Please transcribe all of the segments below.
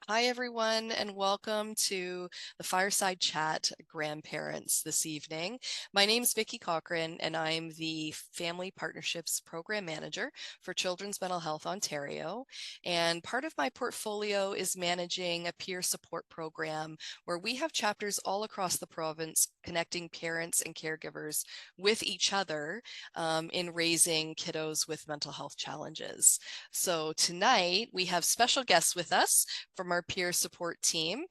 Hi, everyone, and welcome to the Fireside Chat Grandparents this evening. My name is Vicki Cochran, and I'm the Family Partnerships Program Manager for Children's Mental Health Ontario. And part of my portfolio is managing a peer support program where we have chapters all across the province connecting parents and caregivers with each other in raising kiddos with mental health challenges. So tonight we have special guests with us from our peer support team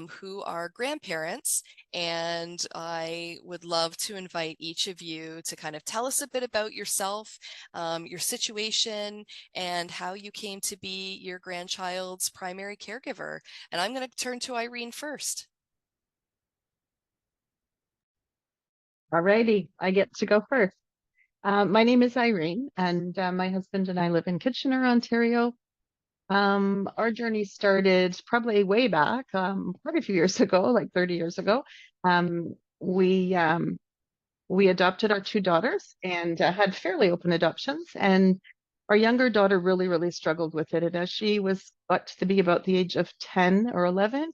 who are grandparents. And I would love to invite each of you to kind of tell us a bit about yourself, your situation, and how you came to be your grandchild's primary caregiver. And I'm going to turn to Irene first. All righty, I get to go first. My name is Irene, and my husband and I live in Kitchener, Ontario. Our journey started probably way back, quite a few years ago, like 30 years ago. Um, we um, we adopted our two daughters and had fairly open adoptions. And our younger daughter really, really struggled with it. And as she got to be about the age of 10 or 11,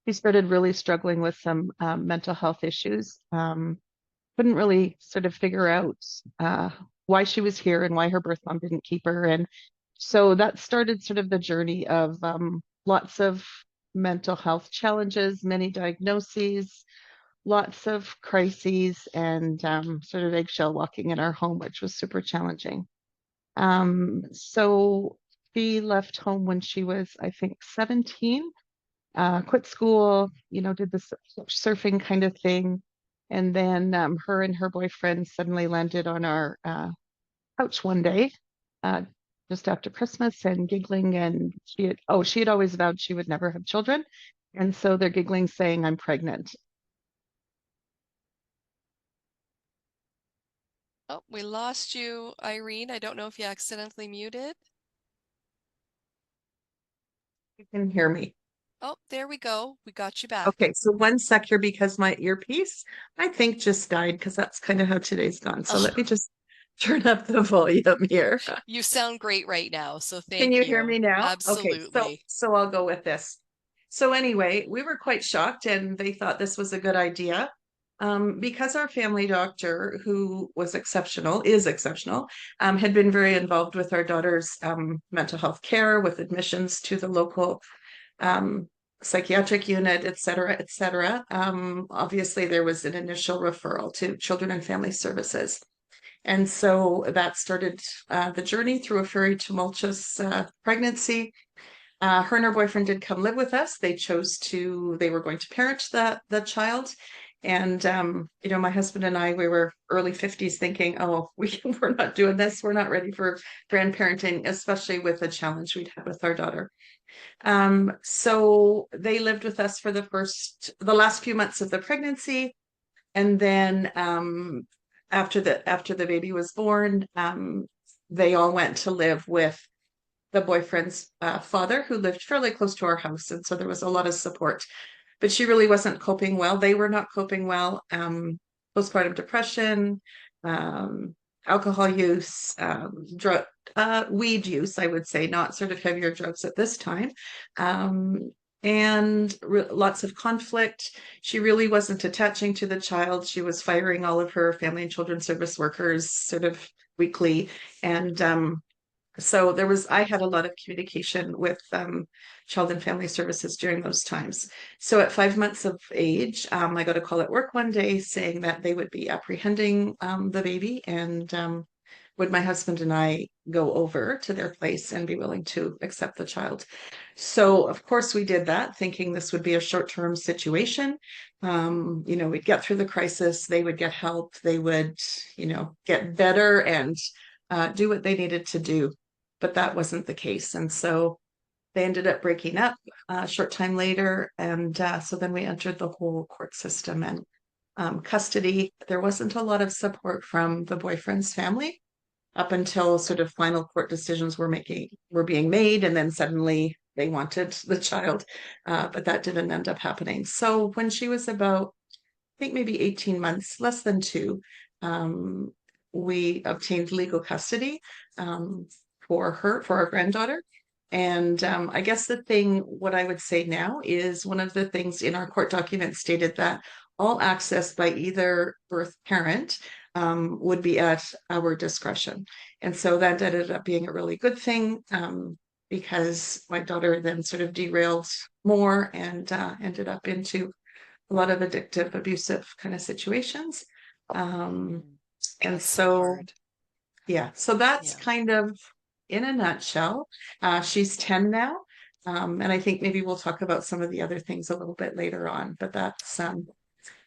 she started really struggling with some mental health issues. Couldn't really sort of figure out why she was here and why her birth mom didn't keep her. And so that started sort of the journey of lots of mental health challenges, many diagnoses, lots of crises, and sort of eggshell walking in our home, which was super challenging. So she left home when she was, I think, 17, quit school, did the surfing kind of thing. And then her and her boyfriend suddenly landed on our couch one day, uh, just after Christmas, and giggling. And she had always vowed she would never have children. And so they're giggling, saying, "I'm pregnant." Oh, we lost you, Irene. I don't know if you accidentally muted. You can hear me. Oh, there we go. We got you back. Okay, so one sec here because my earpiece, I think, just died because that's kind of how today's gone. So let me just turn up the volume here. You sound great right now, so Can thank you hear me you. now? Okay, so Absolutely. so I'll go with this. So anyway, we were quite shocked and they thought this was a good idea. Because our family doctor, who was exceptional, is exceptional, had been very involved with our daughter's mental health care, with admissions to the local um, psychiatric unit, et cetera, et cetera. Obviously, there was an initial referral to Children and Family Services. And so that started the journey through a very tumultuous pregnancy. Her and her boyfriend did come live with us. They were going to parent the child. And, my husband and I, we were early 50s thinking, oh, we're not doing this. We're not ready for grandparenting, especially with the challenge we'd had with our daughter. So they lived with us for the last few months of the pregnancy. And then after the baby was born, they all went to live with the boyfriend's father, who lived fairly close to our house, and so there was a lot of support. But she really wasn't coping well. They were not coping well. Postpartum depression, um, alcohol use, weed use, I would say, not sort of heavier drugs at this time. Um, and lots of conflict. She really wasn't attaching to the child. She was firing all of her family and children service workers sort of weekly. And so I had a lot of communication with Child and Family Services during those times. So at 5 months of age, I got a call at work one day saying that they would be apprehending the baby, and would my husband and I go over to their place and be willing to accept the child. So of course we did that, thinking this would be a short-term situation. We'd get through the crisis, they would get help, they would, get better and do what they needed to do. But that wasn't the case. And so they ended up breaking up a short time later. And so then we entered the whole court system and custody. There wasn't a lot of support from the boyfriend's family up until sort of final court decisions were being made. And then suddenly they wanted the child, but that didn't end up happening. So when she was about, I think maybe 18 months, less than two, we obtained legal custody for our granddaughter. And I guess what I would say now is one of the things in our court document stated that all access by either birth parent would be at our discretion. And so that ended up being a really good thing because my daughter then sort of derailed more and ended up into a lot of addictive, abusive kind of situations. Um, Mm. and That's so so hard. yeah, so that's Yeah, kind of in a nutshell. She's 10 now. And I think maybe we'll talk about some of the other things a little bit later on, but we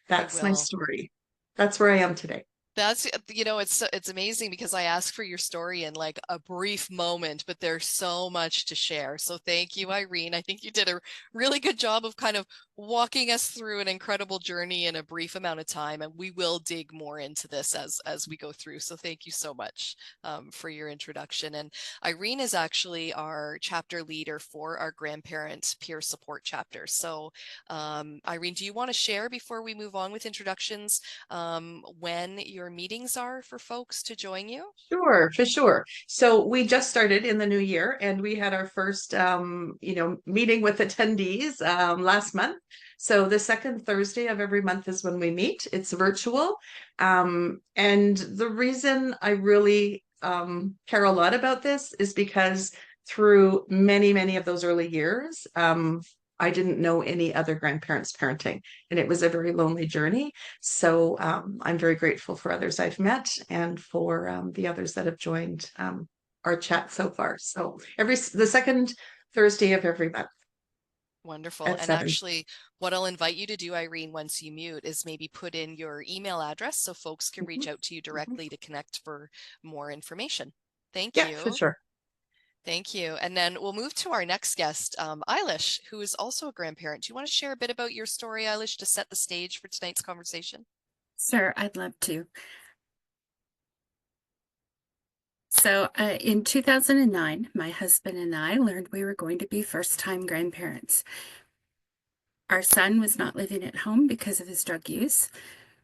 that's my will. story. That's where I am today. That's, it's amazing because I asked for your story in like a brief moment, but there's so much to share. So thank you, Irene. I think you did a really good job of kind of walking us through an incredible journey in a brief amount of time, and we will dig more into this as we go through. So thank you so much for your introduction. And Irene is actually our chapter leader for our grandparent peer support chapter. So Irene, do you want to share before we move on with introductions when your meetings are for folks to join you? Sure, for sure. So we just started in the new year and we had our first meeting with attendees last month. So the second Thursday of every month is when we meet. It's virtual. And the reason I really care a lot about this is because through many, many of those early years, I didn't know any other grandparents parenting, and it was a very lonely journey. So I'm very grateful for others I've met and for the others that have joined our chat so far. So the second Thursday of every month Wonderful. at And 7. actually, what I'll invite you to do, Irene, once you mute, is maybe put in your email address so folks can reach Mhm, out to you mhm. directly to connect for more information. Thank Yeah, for you. sure. Thank you. And then we'll move to our next guest, Eilish, who is also a grandparent. Do you want to share a bit about your story, Eilish, to set the stage for tonight's conversation? Sure, I'd love to. So, in 2009, my husband and I learned we were going to be first-time grandparents. Our son was not living at home because of his drug use.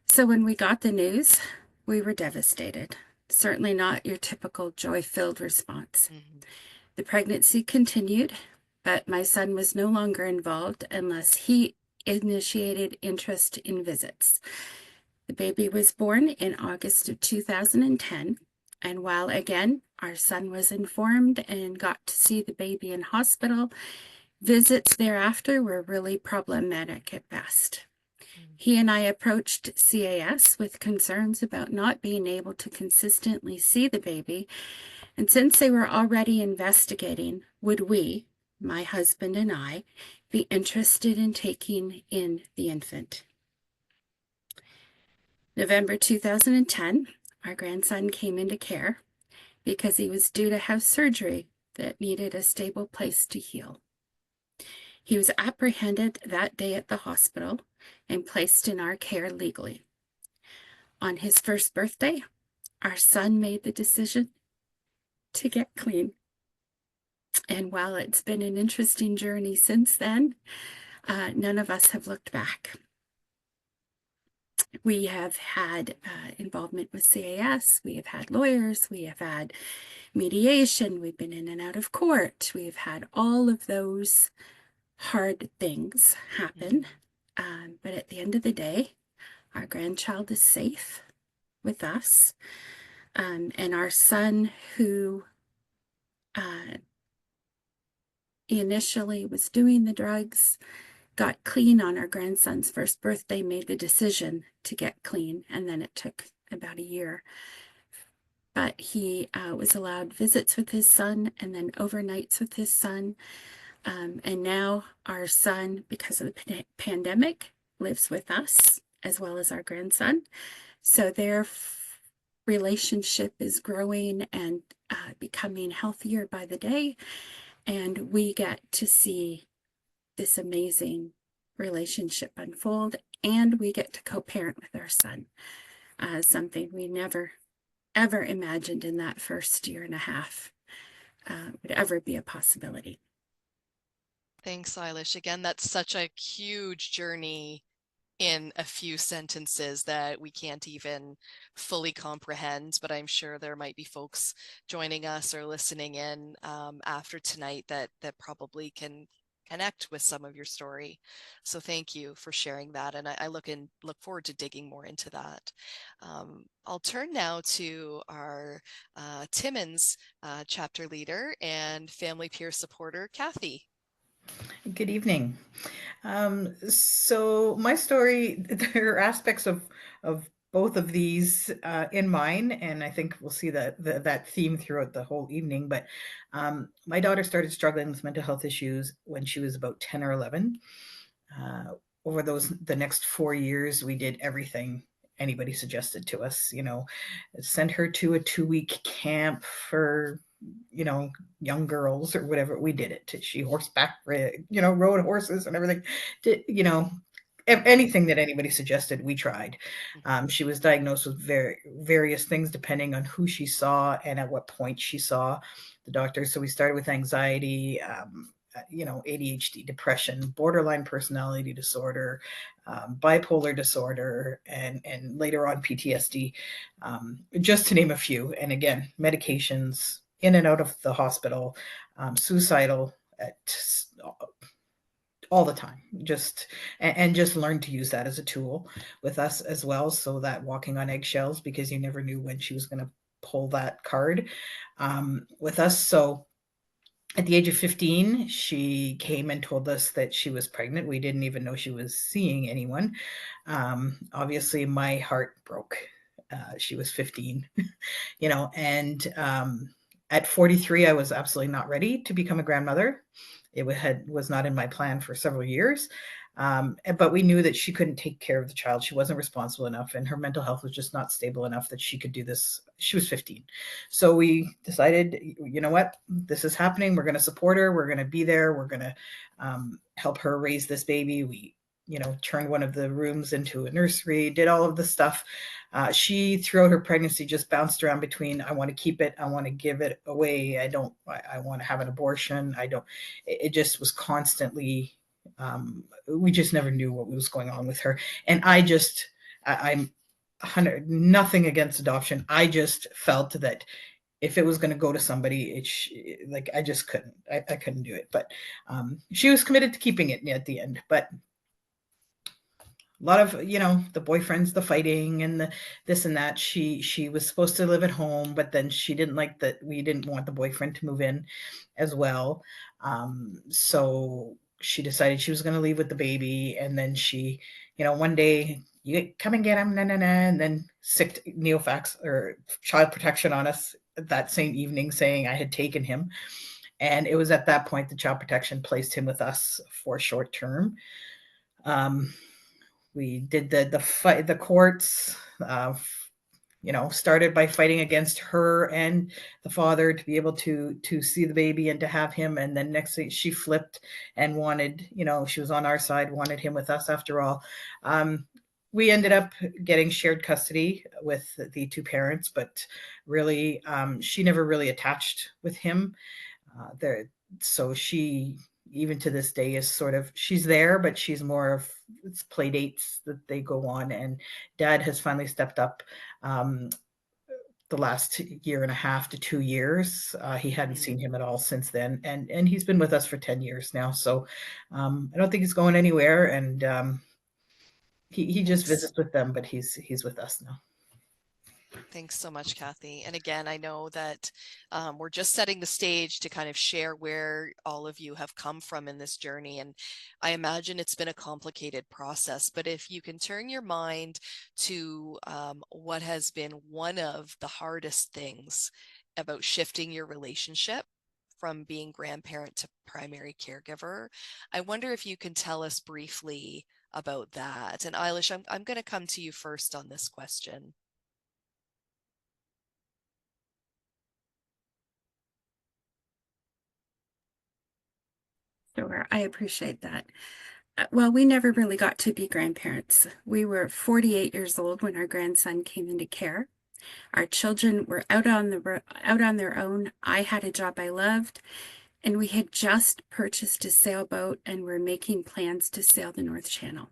So, when we got the news, we were devastated. Certainly not your typical joy-filled response. Mhm. The pregnancy continued, but my son was no longer involved unless he initiated interest in visits. The baby was born in August of 2010, and while again, our son was informed and got to see the baby in hospital, visits thereafter were really problematic at best. Mm. He and I approached CAS with concerns about not being able to consistently see the baby, and since they were already investigating, would we, my husband and I, be interested in taking in the infant? November 2010, our grandson came into care because he was due to have surgery that needed a stable place to heal. He was apprehended that day at the hospital and placed in our care legally. On his first birthday, our son made the decision to get clean. And while it's been an interesting journey since then, none of us have looked back. We have had involvement with CAS, we have had lawyers, we have had mediation, we've been in and out of court, we've had all of those hard things happen. But at the end of the day, our grandchild is safe with us. And our son, who initially was doing the drugs, got clean on our grandson's first birthday, made the decision to get clean, and then it took about a year. But he was allowed visits with his son and then overnights with his son. And now our son, because of the pandemic, lives with us as well as our grandson. So their relationship is growing and becoming healthier by the day. And we get to see this amazing relationship unfold, and we get to co-parent with our son, something we never ever imagined in that first year and a half would ever be a possibility. Thanks, Eilish. Again, that's such a huge journey in a few sentences that we can't even fully comprehend, but I'm sure there might be folks joining us or listening in after tonight that probably can connect with some of your story. So thank you for sharing that, and I look forward to digging more into that. I'll turn now to our Timmins chapter leader and family peer supporter, Kathy. Good evening. So my story, there are aspects of both of these in mine, and I think we'll see that theme throughout the whole evening. But my daughter started struggling with mental health issues when she was about 10 or 11. Uh, Over the next 4 years, we did everything anybody suggested to us. Sent her to a 2-week camp for you know young girls or whatever. We did it. She horseback, rode horses and everything. Did anything that anybody suggested, we tried. She was diagnosed with various things depending on who she saw and at what point she saw the doctor. So we started with anxiety, ADHD, depression, borderline personality disorder, bipolar disorder, and later on PTSD, just to name a few. And again, medications, in and out of the hospital, suicidal at all the time, and just learn to use that as a tool with us as well, so that walking on eggshells, because you never knew when she was going to pull that card with us. So at the age of 15, she came and told us that she was pregnant. We didn't even know she was seeing anyone. Obviously my heart broke. She was 15, and at 43, I was absolutely not ready to become a grandmother. It was not in my plan for several years. But we knew that she couldn't take care of the child. She wasn't responsible enough, and her mental health was just not stable enough that she could do this. She was 15. So we decided, you know what, this is happening. We're going to support her. We're going to be there. We're going to help her raise this baby. We, turned one of the rooms into a nursery, did all of the stuff. She, throughout her pregnancy, just bounced around between, I want to keep it, I want to give it away, I want to have an abortion. It just was constantly, we just never knew what was going on with her. And I'm nothing against adoption. I just felt that if it was going to go to somebody, I just couldn't. I couldn't do it. But she was committed to keeping it at the end. But a lot of the boyfriends, the fighting, and the this and that. She was supposed to live at home, but then she didn't like that. We didn't want the boyfriend to move in as well. So she decided she was going to leave with the baby, and then she, one day, you come and get him, and then sicked neofax or child protection on us that same evening, saying I had taken him. And it was at that point the child protection placed him with us for short term. We did the fight, the courts, started by fighting against her and the father to be able to see the baby and to have him. And then next thing, she flipped and wanted, she was on our side, wanted him with us after all. We ended up getting shared custody with the two parents, but really, she never really attached with him. So she, even to this day, is sort of, she's there, but she's more of, it's play dates that they go on. And dad has finally stepped up the last year and a half to 2 years. He hadn't seen him at all since then, and he's been with us for 10 years now. So I don't think he's going anywhere. And he just visits with them, but he's with us now. Thanks so much, Kathy. And again, I know that we're just setting the stage to kind of share where all of you have come from in this journey. And I imagine it's been a complicated process, but if you can turn your mind to what has been one of the hardest things about shifting your relationship from being grandparent to primary caregiver, I wonder if you can tell us briefly about that. And Eilish, I'm going to come to you first on this question. Sure, I appreciate that. Well, we never really got to be grandparents. We were 48 years old when our grandson came into care. Our children were out on their own. I had a job I loved, and we had just purchased a sailboat and were making plans to sail the North Channel.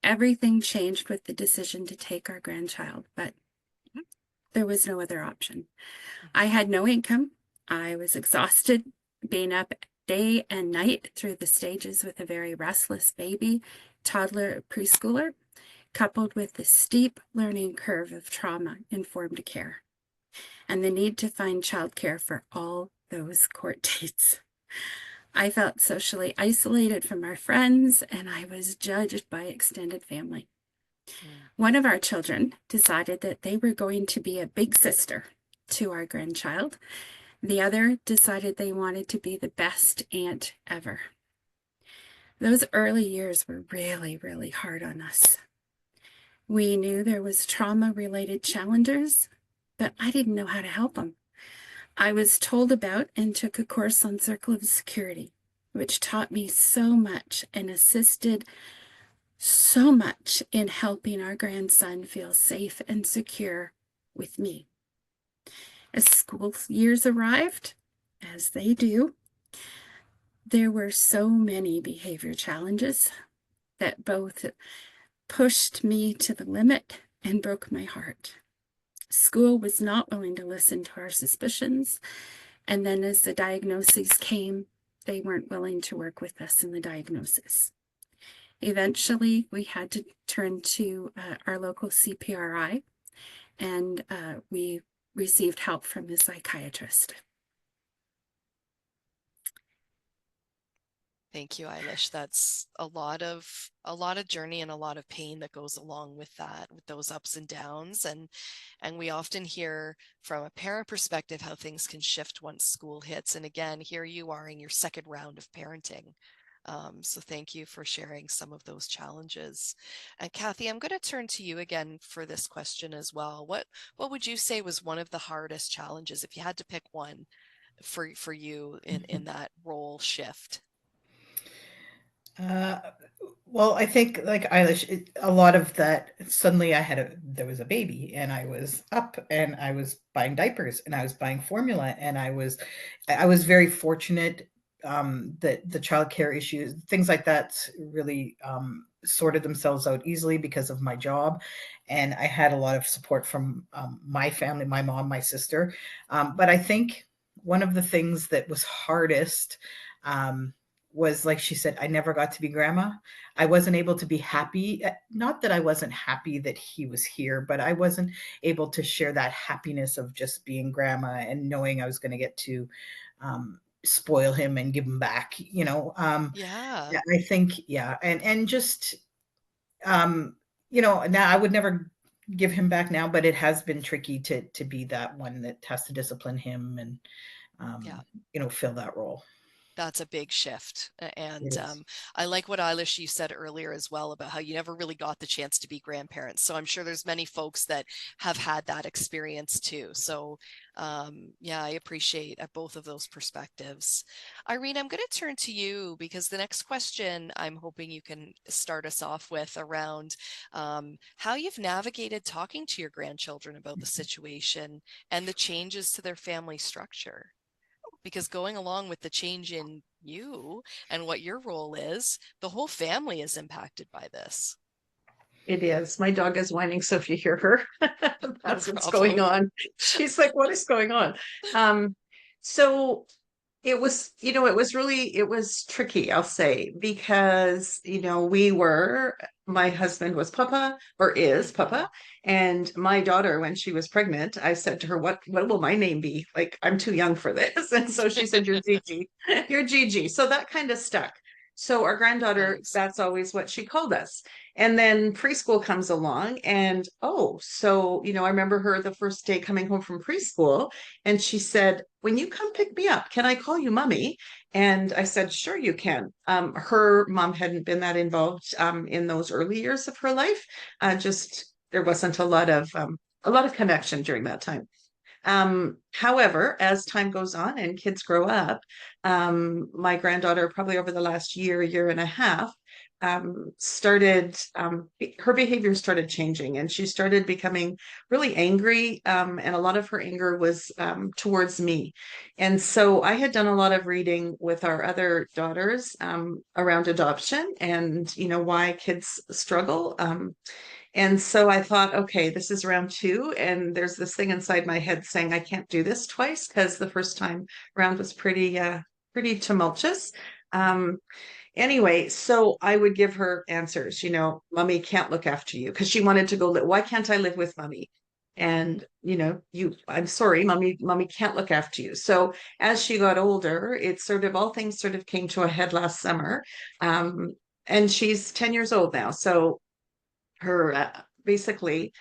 Everything changed with the decision to take our grandchild, but there was no other option. I had no income. I was exhausted, being up day and night through the stages with a very restless baby, toddler, preschooler, coupled with the steep learning curve of trauma-informed care and the need to find childcare for all those court dates. I felt socially isolated from our friends, and I was judged by extended family. One of our children decided that they were going to be a big sister to our grandchild. The other decided they wanted to be the best aunt ever. Those early years were really, really hard on us. We knew there was trauma-related challenges, but I didn't know how to help them. I was told about and took a course on Circle of Security, which taught me so much and assisted so much in helping our grandson feel safe and secure with me. As school years arrived, as they do, there were so many behavior challenges that both pushed me to the limit and broke my heart. School was not willing to listen to our suspicions, and then as the diagnoses came, they weren't willing to work with us in the diagnosis. Eventually, we had to turn to our local CPRI, and we received help from a psychiatrist. Thank you, Eilish. That's a lot of journey and a lot of pain that goes along with that, with those ups and downs. And we often hear from a parent perspective how things can shift once school hits. And again, here you are in your second round of parenting. So thank you for sharing some of those challenges. And Kathy, I'm going to turn to you again for this question as well. What would you say was one of the hardest challenges, if you had to pick one for you in that role shift? Well, I think like Eilish, a lot of that suddenly there was a baby and I was up and I was buying diapers and I was buying formula and I was very fortunate that the childcare issues, things like that really sorted themselves out easily because of my job. And I had a lot of support from my family, my mom, my sister. But I think one of the things that was hardest was, like she said, I never got to be grandma. I wasn't able to be happy. Not that I wasn't happy that he was here, but I wasn't able to share that happiness of just being grandma and knowing I was going to get to spoil him and give him back, Yeah. Yeah, I think, yeah. And just, now I would never give him back now, but it has been tricky to be that one that has to discipline him and, Yeah. fill that role. That's a big shift. And It is. I like what Eilish, you said earlier as well about how you never really got the chance to be grandparents. So I'm sure there's many folks that have had that experience too. So yeah, I appreciate both of those perspectives. Irene, I'm going to turn to you because the next question I'm hoping you can start us off with around how you've navigated talking to your grandchildren about the situation and the changes to their family structure. Because going along with the change in you and what your role is, the whole family is impacted by this. It is. My dog is whining, so if you hear her, that's No what's going problem. on. She's like, what is going on? So it was, it was tricky, I'll say, because, my husband was Papa or is Papa. And my daughter, when she was pregnant, I said to her, what will my name be? Like, I'm too young for this. And so she said, you're Gigi, you're Gigi. So that kind of stuck. So our granddaughter, Nice. that's always what she called us. And then preschool comes along and, I remember her the first day coming home from preschool and she said, when you come pick me up, can I call you mommy? And I said, sure, you can. Her mom hadn't been that involved in those early years of her life. Just there wasn't a lot of connection during that time. However, as time goes on and kids grow up, my granddaughter, probably over the last year and a half, started her behavior started changing, and she started becoming really angry, and a lot of her anger was towards me. And so I had done a lot of reading with our other daughters around adoption and why kids struggle. And so I thought, okay, this is round two, and there's this thing inside my head saying I can't do this twice because the first time round was pretty tumultuous. Um, Anyway, so I would give her answers, mommy can't look after you because she wanted to go live. Why can't I live with mommy? And I'm sorry, mommy can't look after you. So as she got older, it sort of all things sort of came to a head last summer. Um, and she's 10 years old now. So her basically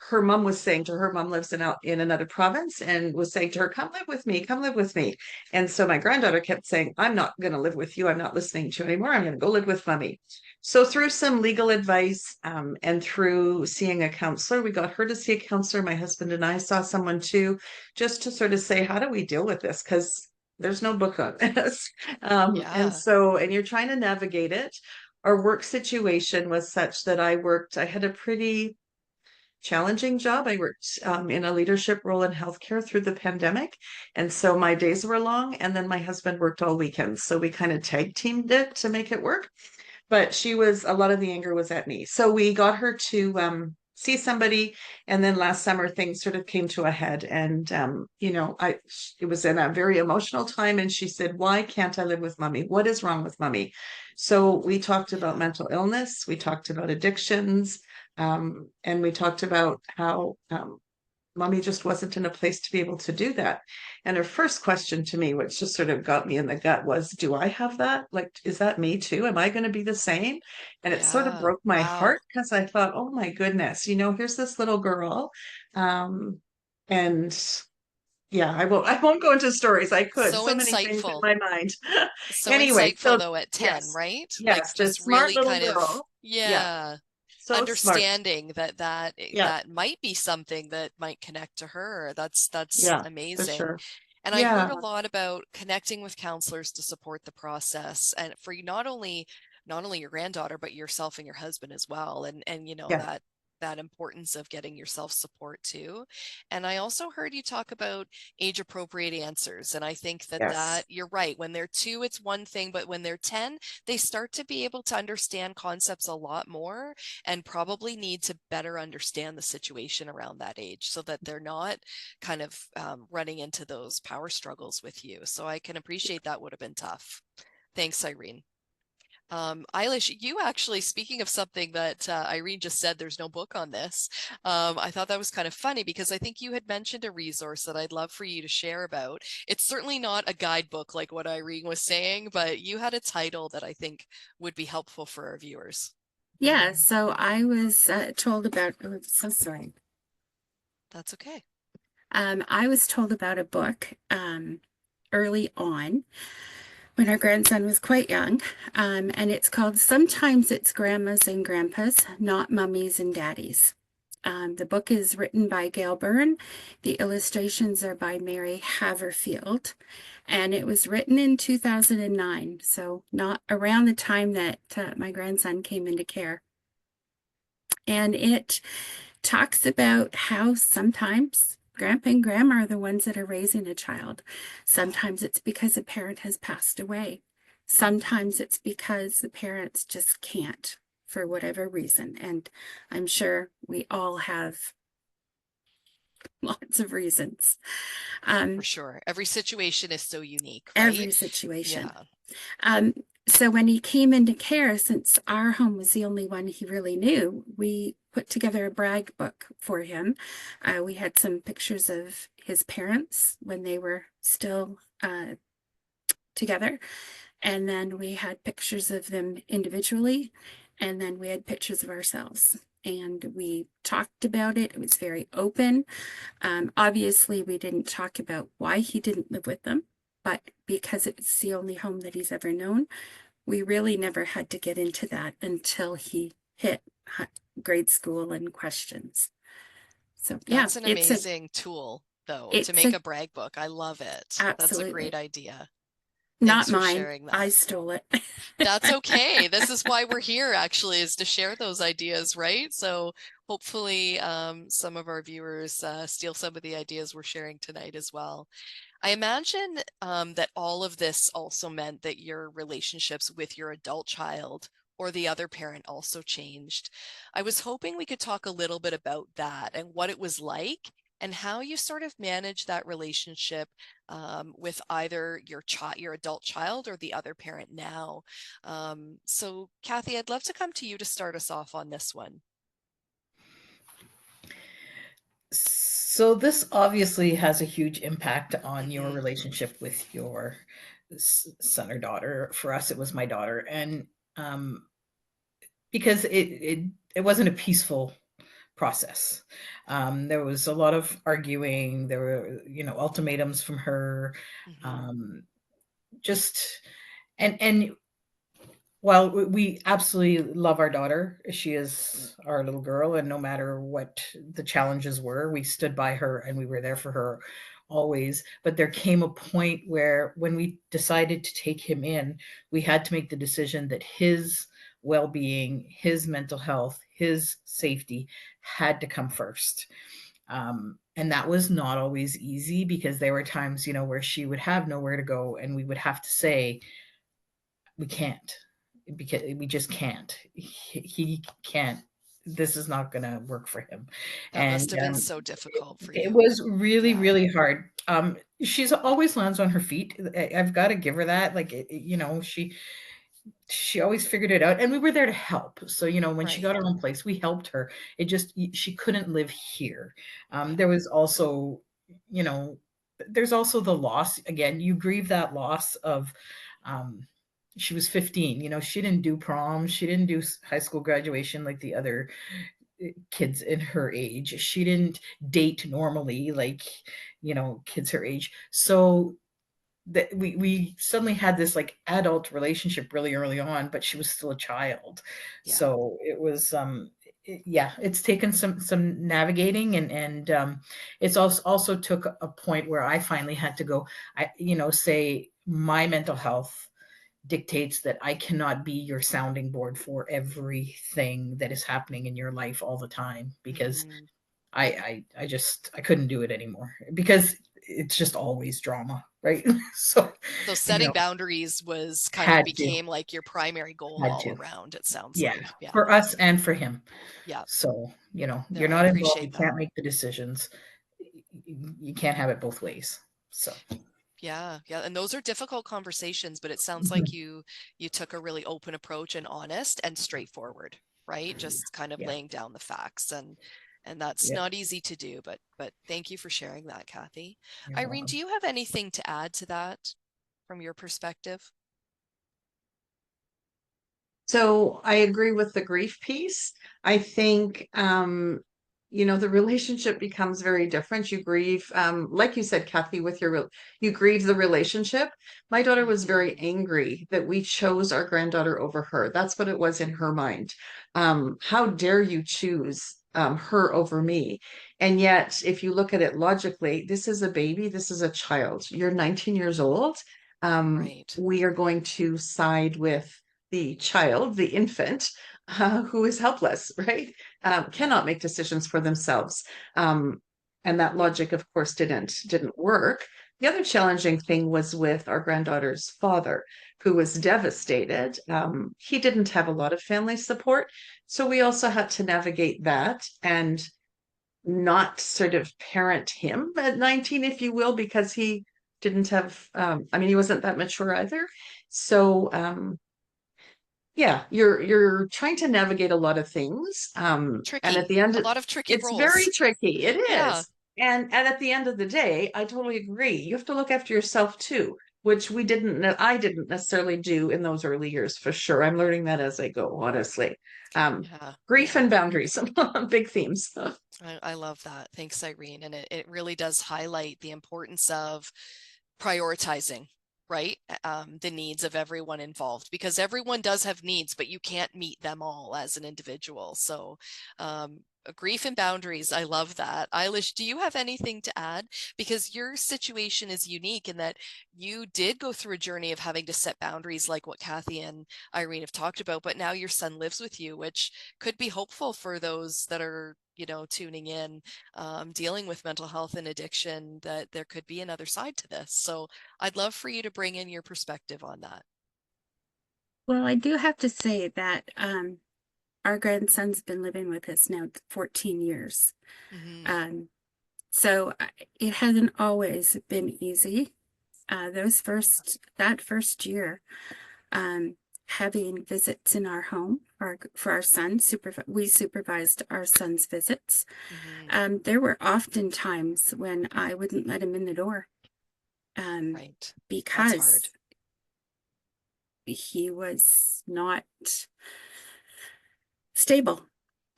her mom was saying to her, mom lives in another province, and was saying to her, come live with me, come live with me. And so my granddaughter kept saying, I'm not going to live with you. I'm not listening to you anymore. I'm going to go live with mommy. So through some legal advice and through seeing a counselor, we got her to see a counselor. My husband and I saw someone too, just to sort of say, how do we deal with this? Because there's no book on this. Yeah. And you're trying to navigate it. Our work situation was such that I had a pretty challenging job. I worked in a leadership role in healthcare through the pandemic. And so my days were long. And then my husband worked all weekends. So we kind of tag teamed it to make it work. But a lot of the anger was at me. So we got her to see somebody. And then last summer, things sort of came to a head. And, it was in a very emotional time. And she said, why can't I live with mommy? What is wrong with mommy? So we talked about mental illness. We talked about addictions. And we talked about how mommy just wasn't in a place to be able to do that. And her first question to me, which just sort of got me in the gut, was, do I have that? Like, is that me too? Am I going to be the same? And it sort of Yeah. broke my Wow. heart because I thought, oh my goodness, here's this little girl. And yeah, I won't go into stories. I could, So so many things in insightful. my mind. So Anyway, insightful so though at 10, yes, right? Like yes, this just smart really little kind of, girl. Yeah, yeah, so smart. understanding Yeah, that might be something that might connect to her. That's yeah, for amazing. sure. And I heard Yeah, a lot about connecting with counselors to support the process, and for you, not only your granddaughter but yourself and your husband as well, and yeah, that importance of getting yourself support too. And I also heard you talk about age appropriate answers, and I think that yes. you're right. When they're 2 it's one thing, but when they're 10 they start to be able to understand concepts a lot more, and probably need to better understand the situation around that age so that they're not kind of running into those power struggles with you. So I can appreciate that would have been tough. Thanks, Irene. Eilish, you actually, speaking of something that Irene just said, there's no book on this. I thought that was kind of funny because I think you had mentioned a resource that I'd love for you to share about. It's certainly not a guidebook like what Irene was saying, but you had a title that I think would be helpful for our viewers. Yeah, so I was told about, oh, I'm so sorry. That's okay. I was told about a book early on when our grandson was quite young, and it's called Sometimes It's Grandmas and Grandpas, Not Mummies and Daddies. The book is written by Gail Byrne. The illustrations are by Mary Haverfield, and it was written in 2009, so not around the time that my grandson came into care. And it talks about how sometimes grandpa and grandma are the ones that are raising a child. Sometimes it's because a parent has passed away. Sometimes it's because the parents just can't for whatever reason. And I'm sure we all have lots of reasons. For sure. Every situation is so unique, Every right? situation. Yeah. So when he came into care, since our home was the only one he really knew, we put together a brag book for him. We had some pictures of his parents when they were still together. And then we had pictures of them individually. And then we had pictures of ourselves. And we talked about it. It was very open. Obviously, we didn't talk about why he didn't live with them, but because it's the only home that he's ever known, we really never had to get into that until he hit grade school and questions. So yeah, That's an it's a amazing tool though, to It's make a, a brag book. I love it. That's a great absolutely. idea. Not Thanks for mine. sharing I that. stole it. That's okay. This is why we're here, actually, is to share those ideas, right? So hopefully some of our viewers steal some of the ideas we're sharing tonight as well. I imagine that all of this also meant that your relationships with your adult child or the other parent also changed. I was hoping we could talk a little bit about that and what it was like and how you sort of manage that relationship with either your adult child or the other parent now. So Kathy, I'd love to come to you to start us off on this one. So this obviously has a huge impact on your Mm-hmm. relationship with your son or daughter. For us, it was my daughter, and because it wasn't a peaceful process. There was a lot of arguing. There were, ultimatums from her. Mm-hmm. Um, just and while we absolutely love our daughter, she is our little girl, and no matter what the challenges were, we stood by her and we were there for her always. But there came a point where when we decided to take him in, we had to make the decision that his well-being, his mental health, his safety had to come first. And that was not always easy because there were times, where she would have nowhere to go and we would have to say, we can't, because we just can't. He can't. This is not going to work for him. That And must have been so difficult for it you. was really, Yeah. really hard. She's always lands on her feet. I've got to give her that. Like, she always figured it out, and we were there to help. So, when she got Right. her own place, we helped her. It just, she couldn't live here. Yeah. There was also, you know, there's also the loss. Again, you grieve that loss of, she was 15. She didn't do prom. She didn't do high school graduation like the other kids in her age. She didn't date normally like, kids her age. So that we suddenly had this like adult relationship really early on, but she was still a child. Yeah. So it was yeah, it's taken some navigating, and it's also took a point where I finally had to go, say my mental health dictates that I cannot be your sounding board for everything that is happening in your life all the time, because Mm-hmm. I just I couldn't do it anymore, because it's just always drama, right? So, So setting boundaries was kind of had to, became like your primary goal had all to. around, it sounds Yeah, like. Yeah. for us and for him. Yeah. So, No, you're I not involved, you appreciate that. can't make the decisions. You can't have it both ways. So, Yeah, yeah, and those are difficult conversations, but it sounds like mhm. you took a really open approach and honest and straightforward, right? Just kind of Yeah, laying down the facts, and that's yeah, not easy to do, but thank you for sharing that, Kathy. you're Irene, do welcome. you have anything to add to that from your perspective? So I agree with the grief piece. I think, the relationship becomes very different. You grieve, like you said, Kathy, you grieve the relationship. My daughter was very Hmm. angry that we chose our granddaughter over her. That's what it was in her mind. How dare you choose her over me? And yet, if you look at it logically, this is a baby, this is a child. You're 19 years old. Right. We are going to side with the child, the infant, who is helpless, right? Yeah. Cannot make decisions for themselves. And that logic, of course, didn't work. The other challenging thing was with our granddaughter's father, who was devastated. He didn't have a lot of family support, so we also had to navigate that and not sort of parent him at 19, if you will, because he didn't have. I mean, he wasn't that mature either. So yeah, you're trying to navigate a lot of things. And at Tricky. the end, A lot of tricky it's very roles. tricky. It Yeah. is. And at the end of the day, I totally agree. You have to look after yourself too, which I didn't necessarily do in those early years for sure. I'm learning that as I go, honestly. Yeah. Grief Yeah. and boundaries, big themes. I love that. Thanks, Irene. And it really does highlight the importance of prioritizing, right? The needs of everyone involved, because everyone does have needs, but you can't meet them all as an individual. So grief and boundaries. I love that. Eilish, do you have anything to add? Because your situation is unique in that you did go through a journey of having to set boundaries like what Kathy and Irene have talked about, but now your son lives with you, which could be hopeful for those that are, tuning in, dealing with mental health and addiction, that there could be another side to this. So I'd love for you to bring in your perspective on that. Well, I do have to say that our grandson's been living with us now 14 years. Mm-hmm. So it hasn't always been easy. That first year, having visits in our home for our son, we supervised our son's visits. Mm-hmm. There were often times when I wouldn't let him in the door, Right. That's hard. because he was not stable.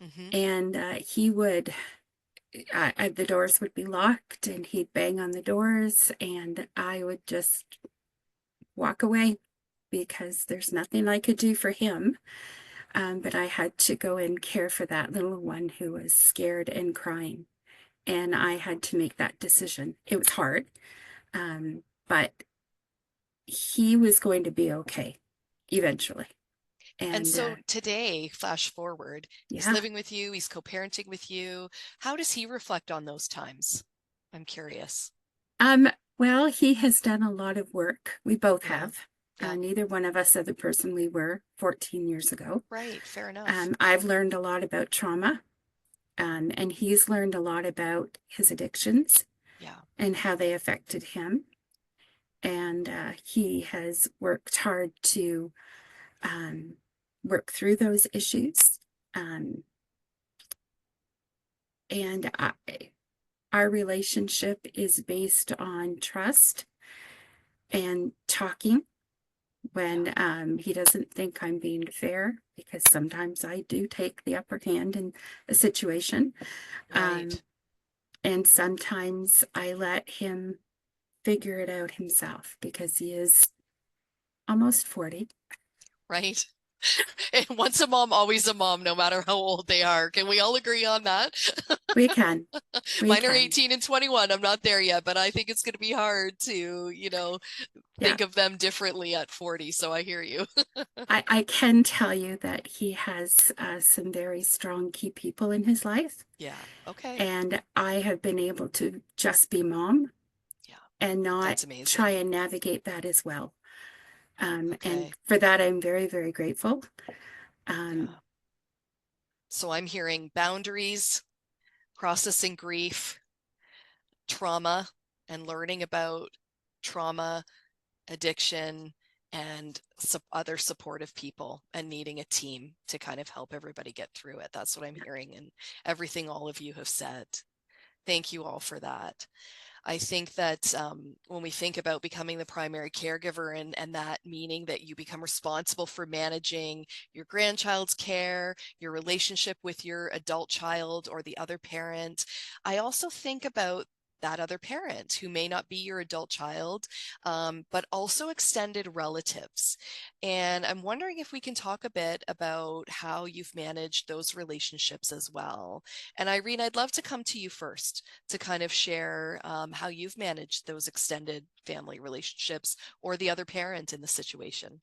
Mm-hmm. And the doors would be locked and he'd bang on the doors, and I would just walk away because there's nothing I could do for him. But I had to go and care for that little one who was scared and crying. And I had to make that decision. It was hard, but he was going to be okay eventually. And so today, flash forward, he's yeah. living with you, he's co-parenting with you. How does he reflect on those times? I'm curious. Well, he has done a lot of work. We both Yeah. have. Yeah. Neither one of us are the person we were 14 years ago. Right, fair enough. I've learned a lot about trauma, and he's learned a lot about his addictions, Yeah, and how they affected him. And he has worked hard to work through those issues. And our relationship is based on trust and talking when he doesn't think I'm being fair, because sometimes I do take the upper hand in a situation. right. And sometimes I let him figure it out himself, because he is almost 40. Right. And once a mom, always a mom, no matter how old they are. Can we all agree on that? We can. Mine are 18 and 21. I'm not there yet, but I think it's going to be hard to, think of them differently at 40. So I hear you. I can tell you that he has some very strong key people in his life. Yeah. Okay. And I have been able to just be mom. Yeah. And not try and navigate that as well. And for that, I'm very, very grateful. Yeah. So I'm hearing boundaries, processing grief, trauma, and learning about trauma, addiction, and other supportive people, and needing a team to kind of help everybody get through it. That's what I'm hearing, and everything all of you have said. Thank you all for that. I think that when we think about becoming the primary caregiver, and that meaning that you become responsible for managing your grandchild's care, your relationship with your adult child or the other parent, I also think about that other parent who may not be your adult child, but also extended relatives. And I'm wondering if we can talk a bit about how you've managed those relationships as well. And Irene, I'd love to come to you first to kind of share how you've managed those extended family relationships or the other parent in the situation.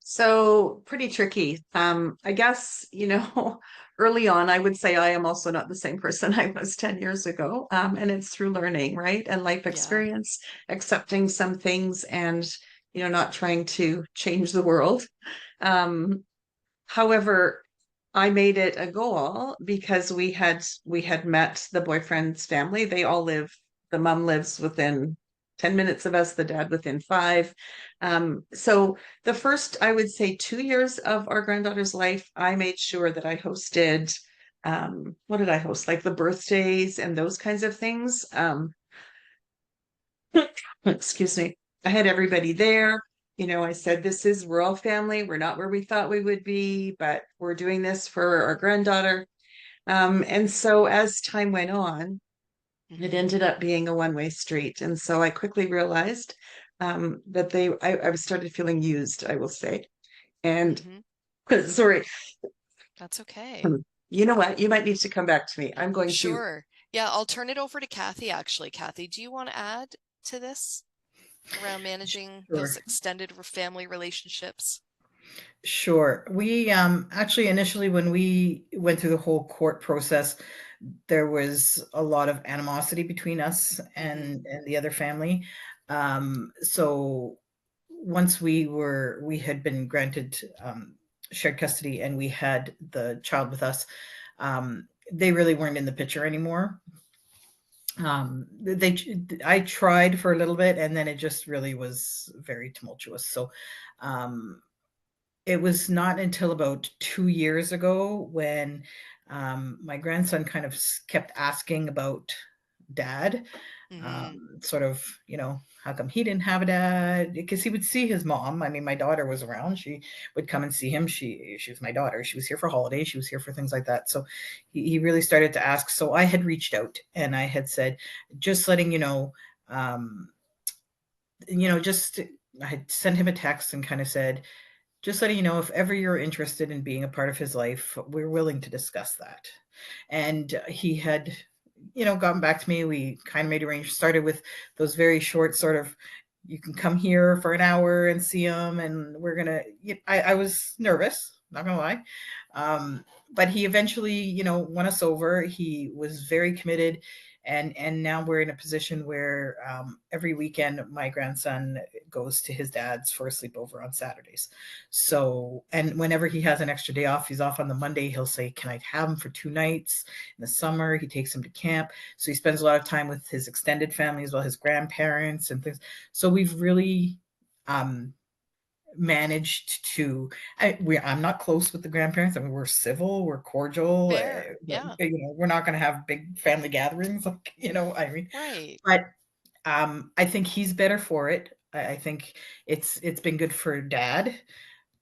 So pretty tricky. I guess, early on, I would say I am also not the same person I was 10 years ago. And it's through learning, right? And life experience, accepting some things, and, not trying to change the world. However, I made it a goal because we had met the boyfriend's family. The mom lives within 10 minutes of us, the dad within 5. So the first, I would say, 2 years of our granddaughter's life, I made sure that I hosted, what did I host? Like the birthdays and those kinds of things. Excuse me. I had everybody there. I said, we're all family. We're not where we thought we would be, but we're doing this for our granddaughter. And so as time went on, it ended up being a one-way street. And so I quickly realized that I started feeling used, I will say. And sorry. That's okay. You know what? You might need to come back to me. I'm going to. Sure. Yeah, I'll turn it over to Kathy, actually. Kathy, do you want to add to this around managing those Sure. extended family relationships? Sure. We actually initially when we went through the whole court process, there was a lot of animosity between us Mm-hmm. and the other family. So once we had been granted shared custody and we had the child with us, they really weren't in the picture anymore. They I tried for a little bit and then it just really was very tumultuous. So um it was not until about 2 years ago when, my grandson kind of kept asking about dad, Mm-hmm. sort of, how come he didn't have a dad? Because he would see his mom. I mean, my daughter was around. She would come and see him. She was my daughter. She was here for holidays. She was here for things like that. So he really started to ask. So I had reached out and I had said, just letting um, just I had sent him a text and kind of said, just letting you know, if ever you're interested in being a part of his life, we're willing to discuss that. And he had, gotten back to me. We kind of made arrangements, started with those very short sort of, you can come here for an hour and see him. And we're going to, I was nervous, not going to lie. But he eventually, won us over. He was very committed. And now we're in a position where every weekend my grandson goes to his dad's for a sleepover on Saturdays. So, and whenever he has an extra day off, he's off on the Monday, he'll say, can I have him for 2 nights? In the summer, he takes him to camp. So he spends a lot of time with his extended family as well, his grandparents and things. So we've really managed to, I'm not close with the grandparents. I mean, we're civil, we're cordial, Fair. but, Yeah. we're not going to have big family gatherings, like, I mean, Right. but I think he's better for it. I think it's been good for dad,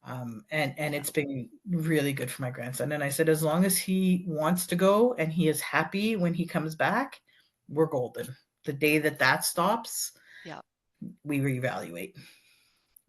and Yeah. it's been really good for my grandson. And I said, as long as he wants to go and he is happy when he comes back, we're golden. The day that that stops, Yeah. we reevaluate.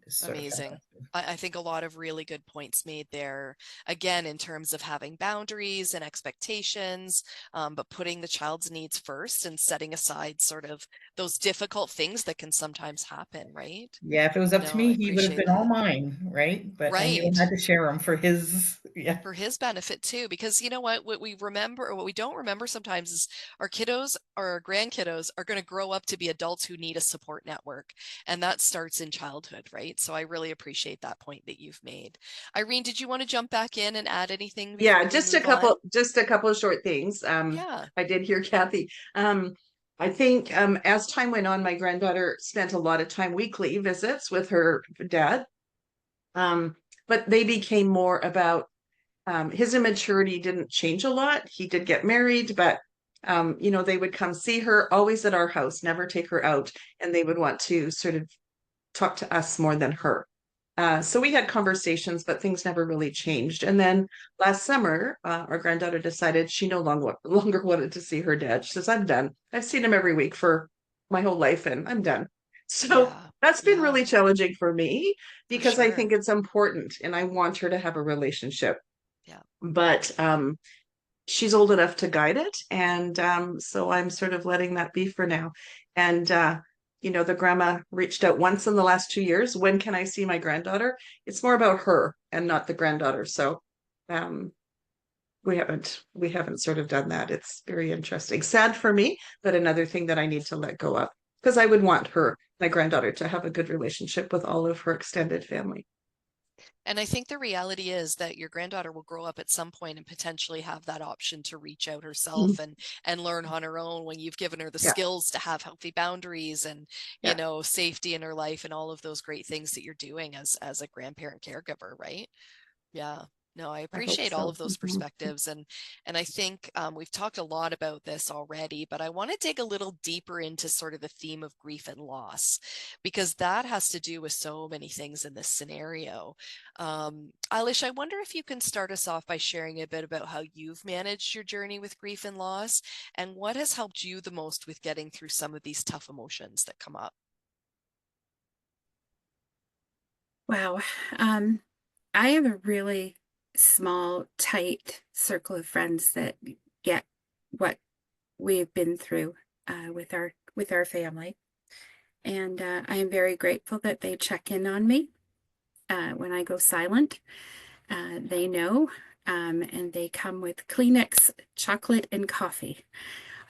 It's sort of Amazing. I think a lot of really good points made there. Again, in terms of having boundaries and expectations, but putting the child's needs first and setting aside sort of those difficult things that can sometimes happen, right? yeah. If it was up to No, I me, he would have appreciate been all that. mine, right? And you Right. had to share him for his, yeah. For his benefit too, because you know what we remember or what we don't remember sometimes is our kiddos or our grandkiddos are going to grow up to be adults who need a support network, and that starts in childhood, right? So I really appreciate that point that you've made. Irene, did you want to jump back in and add anything Yeah, before we move on? just a couple of short things. Yeah. I did hear Kathy. I think as time went on, my granddaughter spent a lot of time weekly visits with her dad. Um, but they became more about his immaturity didn't change a lot. He did get married, but they would come see her always at our house, never take her out, and they would want to sort of talk to us more than her. So we had conversations, but things never really changed. And then last summer, our granddaughter decided she no longer wanted to see her dad. She says, I'm done. I've seen him every week for my whole life and I'm done. So Yeah. that's been Yeah, really challenging for me for because I sure. think it's important and I want her to have a relationship. Yeah. But she's old enough to guide it. And so I'm sort of letting that be for now. And, the grandma reached out once in the last 2 years. When can I see my granddaughter? It's more about her and not the granddaughter. So um, we haven't sort of done that. It's very interesting. Sad for me, but another thing that I need to let go of because I would want her, my granddaughter, to have a good relationship with all of her extended family. And I think the reality is that your granddaughter will grow up at some point and potentially have that option to reach out Mhm. herself and learn on her own when you've given her the Yeah, skills to have healthy boundaries and, yeah, safety in her life and all of those great things that you're doing as a grandparent caregiver, right? Yeah. No, I I hope appreciate all so. of those Mhm. perspectives, and I think we've talked a lot about this already, but I want to dig a little deeper into sort of the theme of grief and loss because that has to do with so many things in this scenario. Eilish, I wonder if you can start us off by sharing a bit about how you've managed your journey with grief and loss, and what has helped you the most with getting through some of these tough emotions that come up. Wow. Um, I have a really small, tight circle of friends that get what we've been through with our family. And I am very grateful that they check in on me when I go silent. They know, and they come with Kleenex, chocolate, and coffee.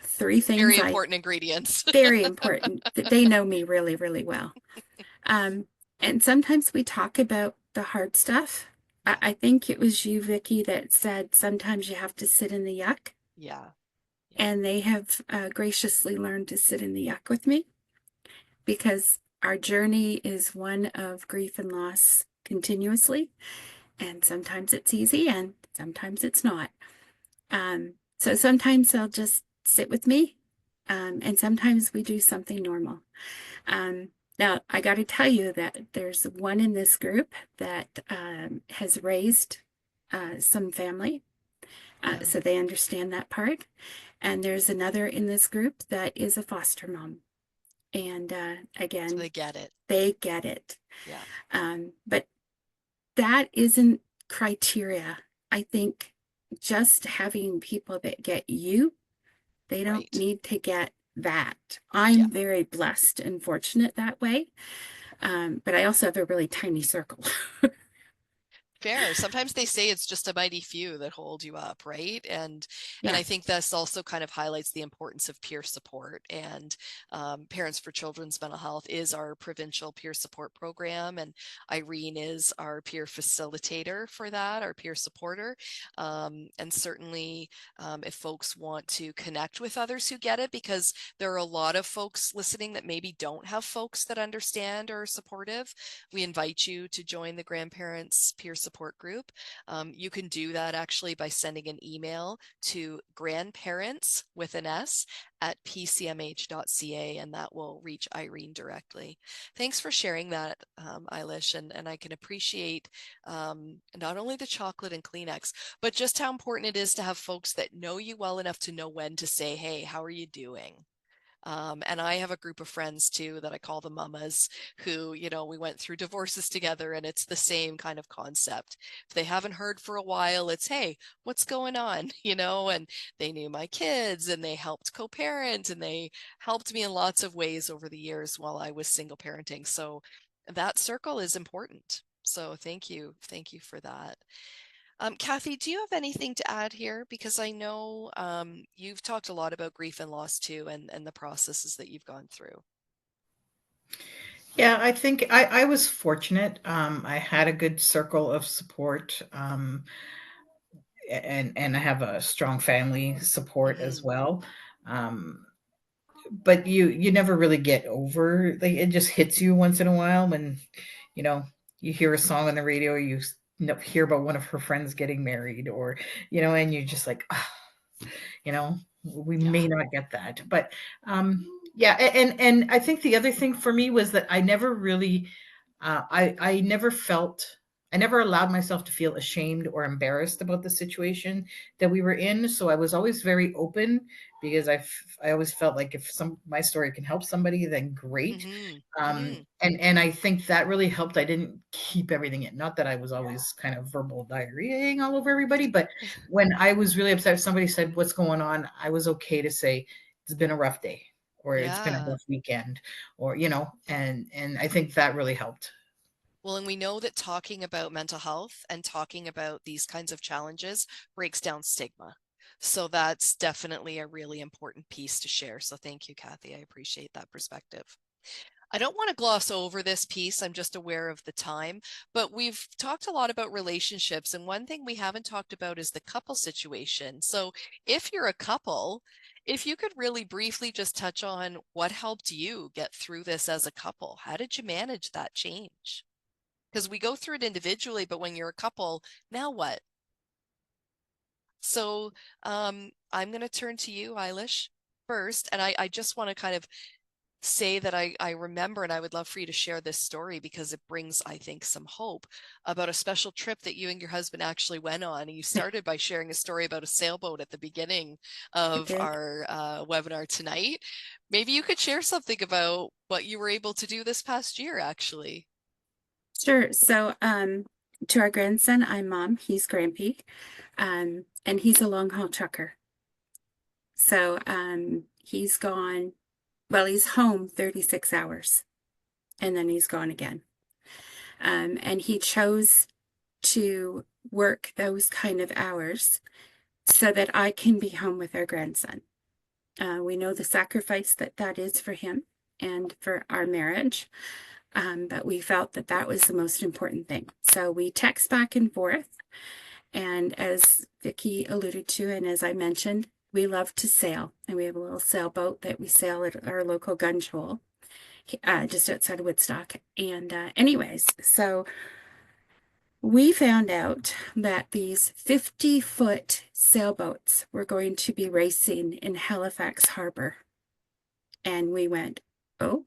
Three things Very important ingredients. very important. They know me really, really well. And sometimes we talk about the hard stuff. I think it was you, Vicky, that said sometimes you have to sit in the yuck. Yeah. And they have graciously learned to sit in the yuck with me, because our journey is one of grief and loss continuously. And sometimes it's easy and sometimes it's not. So sometimes they'll just sit with me. And sometimes we do something normal. Now, I got to tell you that there's one in this group that has raised some family, so they understand that part. And there's another in this group that is a foster mom. And again, So they get it. They get it. Yeah. But that isn't criteria. I think just having people that get you, they don't Right. need to get that. I'm very blessed and fortunate that way. But I also have a really tiny circle. Fair. Sometimes they say it's just a mighty few that hold you up, right? And I think this also kind of highlights the importance of peer support. And Parents for Children's Mental Health is our provincial peer support program, and Irene is our peer facilitator for that, our peer supporter. And certainly, if folks want to connect with others who get it, because there are a lot of folks listening that maybe don't have folks that understand or are supportive, we invite you to join the Grandparents Peer Support Group. You can do that actually by sending an email to grandparents with an S at pcmh.ca, and that will reach Irene directly. Thanks for sharing that, Eilish, and I can appreciate not only the chocolate and Kleenex, but just how important it is to have folks that know you well enough to know when to say, hey, how are you doing? And I have a group of friends too that I call the mamas, who, we went through divorces together, and it's the same kind of concept. If they haven't heard for a while, it's, hey, what's going on? And they knew my kids, and they helped co-parent, and they helped me in lots of ways over the years while I was single parenting. So that circle is important. So thank you. Thank you for that. Kathy, do you have anything to add here? Because I know you've talked a lot about grief and loss too, and the processes that you've gone through. Yeah, I think I was fortunate. I had a good circle of support, and I have a strong family support as well. Um, but you never really get over, like, it just hits you once in a while when you know you hear a song on the radio, hear about one of her friends getting married, or and you're just like, we may not get that. But yeah, and I think the other thing for me was that I never really I never felt, I never allowed myself to feel ashamed or embarrassed about the situation that we were in. So I was always very open, because I always felt like if my story can help somebody, then great. And I think that really helped. I didn't keep everything in. Not that I was always kind of verbal diarrheaing all over everybody, but when I was really upset, if somebody said, "What's going on?" I was okay to say, "It's been a rough day," or "It's been a rough weekend," or and I think that really helped. Well, and we know that talking about mental health and talking about these kinds of challenges breaks down stigma. So that's definitely a really important piece to share. So thank you, Kathy. I appreciate that perspective. I don't want to gloss over this piece. I'm just aware of the time, but we've talked a lot about relationships. And one thing we haven't talked about is the couple situation. So if you're a couple, if you could really briefly just touch on what helped you get through this as a couple, how did you manage that change? Because we go through it individually, but when you're a couple, now what? So I'm going to turn to you, Eilish, first. And I just want to kind of say that I remember, and I would love for you to share this story because it brings, I think, some hope about a special trip that you and your husband actually went on. And you started by sharing a story about a sailboat at the beginning of our webinar tonight. Maybe you could share something about what you were able to do this past year, actually. Sure. So To our grandson, I'm mom. He's Grampy, and he's a long haul trucker. So he's gone. Well, he's home 36 hours, and then he's gone again. And he chose to work those kind of hours so that I can be home with our grandson. We know the sacrifice that that is for him and for our marriage, but we felt that that was the most important thing. So we text back and forth. And as Vicki alluded to, and as I mentioned, we love to sail. And we have a little sailboat that we sail at our local gun shoal, just outside of Woodstock. And anyways, so we found out that these 50-foot sailboats were going to be racing in Halifax Harbor. And we went, oh,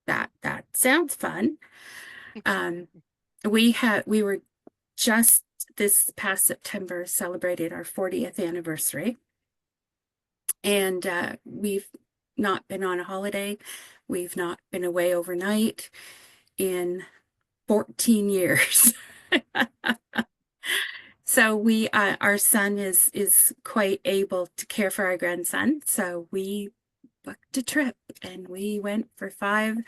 that sounds fun. We were just this past September celebrated our 40th anniversary. And we've not been on a holiday. We've not been away overnight in 14 years. So we, our son is quite able to care for our grandson. So we booked a trip and we went for 5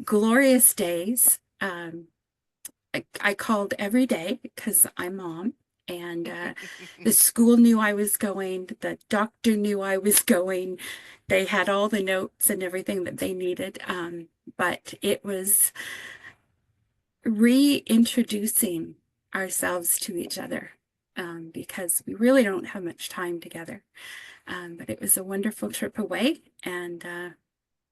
glorious days. I called every day because I'm mom, and the school knew I was going, the doctor knew I was going. They had all the notes and everything that they needed. But it was reintroducing ourselves to each other, because we really don't have much time together. But it was a wonderful trip away, and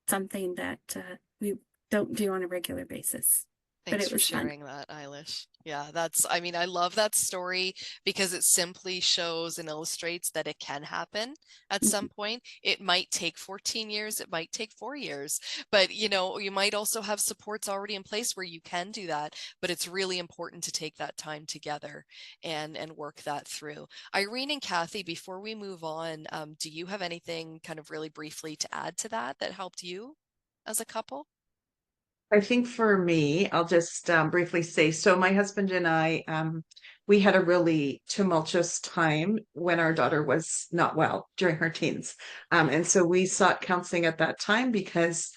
something that we don't do on a regular basis. But Thanks it for was fun. sharing that, Eilish. Yeah, I mean, I love that story because it simply shows and illustrates that it can happen at some point. It might take 14 years, it might take 4 years, but you know, you might also have supports already in place where you can do that, but it's really important to take that time together and work that through. Irene and Kathy, before we move on, do you have anything kind of really briefly to add to that helped you as a couple? I think for me, I'll just briefly say, so my husband and I, we had a really tumultuous time when our daughter was not well during her teens. And so we sought counseling at that time because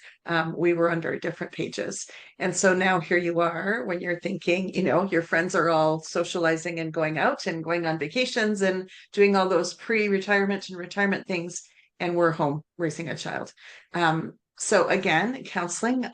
we were on very different pages. And so now here you are when you're thinking, you know, your friends are all socializing and going out and going on vacations and doing all those pre-retirement and retirement things. And we're home raising a child. So again, counseling,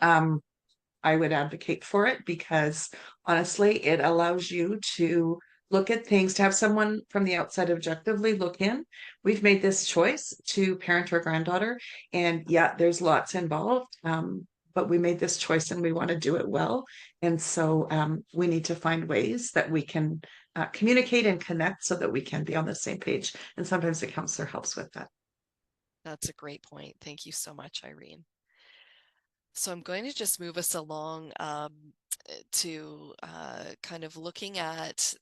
I would advocate for it because honestly, it allows you to look at things, to have someone from the outside objectively look in. We've made this choice to parent our granddaughter, and yeah, there's lots involved, but we made this choice and we want to do it well. And so we need to find ways that we can communicate and connect so that we can be on the same page. And sometimes the counselor helps with that. That's a great point. Thank you so much, Irene. So I'm going to just move us along to kind of looking at